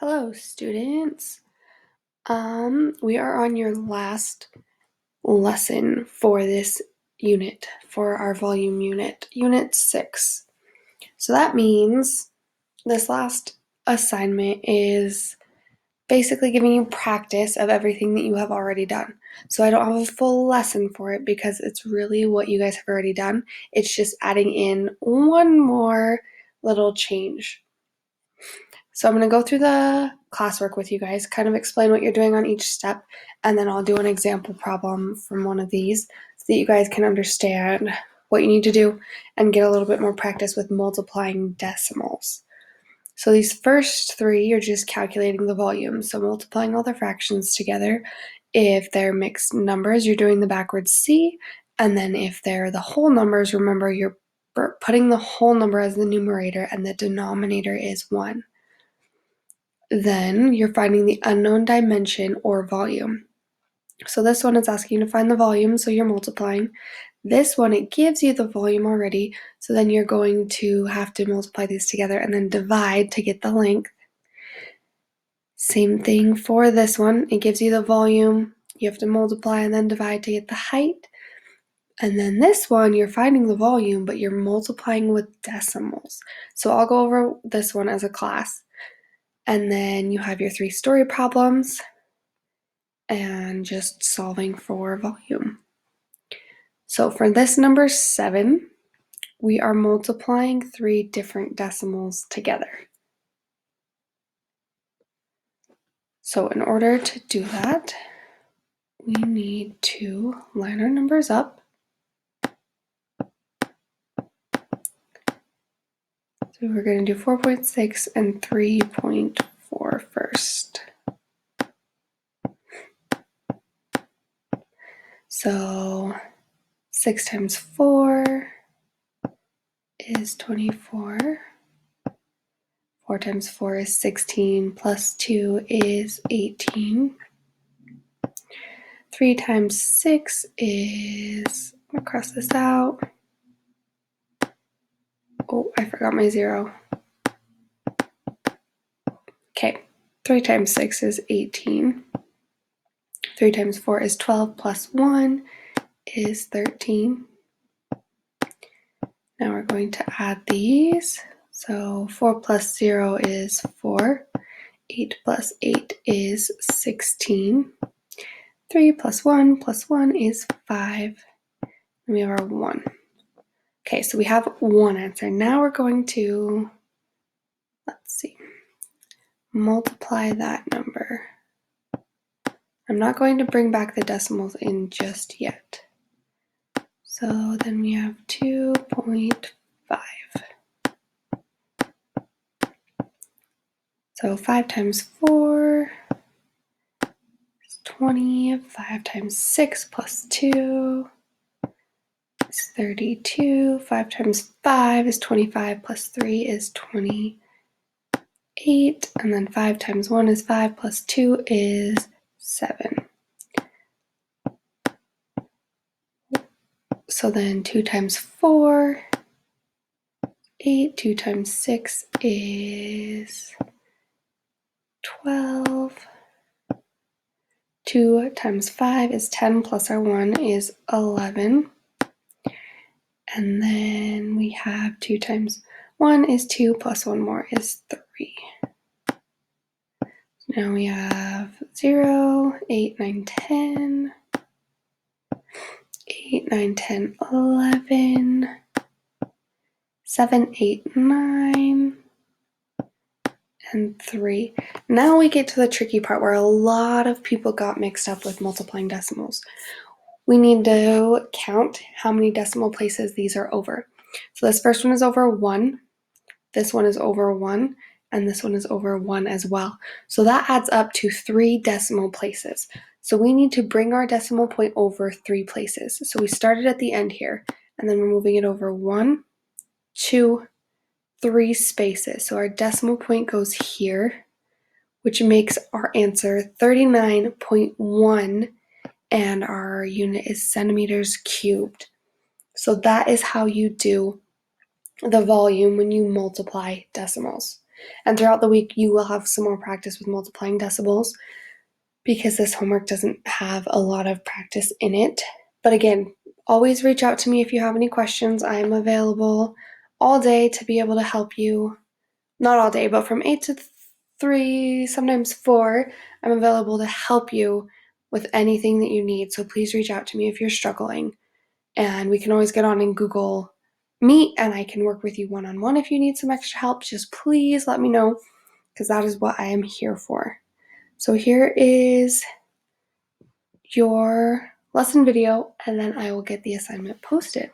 Hello, students. We are on your last lesson for this unit, for our volume unit, Unit 6. So that means this last assignment is basically giving you practice of everything that you have already done. So I don't have a full lesson for it because it's really what you guys have already done. It's just adding in one more little change. So I'm going to go through the classwork with you guys, kind of explain what you're doing on each step, and then I'll do an example problem from one of these so that you guys can understand what you need to do and get a little bit more practice with multiplying decimals. So these first three, you're just calculating the volume, so multiplying all the fractions together. If they're mixed numbers, you're doing the backwards C, and then if they're the whole numbers, remember you're putting the whole number as the numerator and the denominator is 1. Then you're finding the unknown dimension or volume. So this one is asking you to find the volume, so you're multiplying. This one, it gives you the volume already, so then you're going to have to multiply these together and then divide to get the length. Same thing for this one. It gives you the volume. You have to multiply and then divide to get the height. And then this one, you're finding the volume, but you're multiplying with decimals. So I'll go over this one as a class. And then you have your 3-story problems and just solving for volume. So for this number 7, we are multiplying 3 different decimals together. So in order to do that, we need to line our numbers up. So we're going to do 4.6 and 3.4 first. So 6 times 4 is 24. 4 times 4 is 16, plus 2 is 18. 3 times 6 is, I'm going to cross this out. Oh, I forgot my 0. Okay, 3 times 6 is 18. 3 times 4 is 12, plus 1 is 13. Now we're going to add these. So 4 plus 0 is 4. 8 plus 8 is 16. 3 plus 1 is 5. And we have our 1. Okay, so we have one answer. Now we're going to, let's see, multiply that number. I'm not going to bring back the decimals in just yet. So then we have 2.5. So 5 times 4 is 20. 5 times 6 plus 2 is 32. 5 times 5 is 25, plus 3 is 28. And then 5 times 1 is 5, plus 2 is 7. So then 2 times 4, 8. 2 times 6 is 12. 2 times 5 is 10, plus our 1 is 11. And then we have 2 times 1 is 2, plus 1 more is 3. Now we have 0, 8, 9, 10. 8, 9, 10, 11. 7, 8, 9. And 3. Now we get to the tricky part where a lot of people got mixed up with multiplying decimals. We need to count how many decimal places these are over. So this first one is over 1, this one is over 1, and this one is over 1 as well. So that adds up to 3 decimal places. So we need to bring our decimal point over 3 places. So we started at the end here, and then we're moving it over 1, 2, 3 spaces. So our decimal point goes here, which makes our answer 39.1, and our unit is centimeters cubed. So that is how you do the volume when you multiply decimals. And throughout the week, you will have some more practice with multiplying decibels because this homework doesn't have a lot of practice in it. But again, always reach out to me if you have any questions. I am available all day to be able to help you. Not all day, but from 8 to 3, sometimes 4, I'm available to help you with anything that you need. So please reach out to me if you're struggling. And we can always get on in Google Meet, and I can work with you one-on-one if you need some extra help. Just please let me know, because that is what I am here for. So here is your lesson video, and then I will get the assignment posted.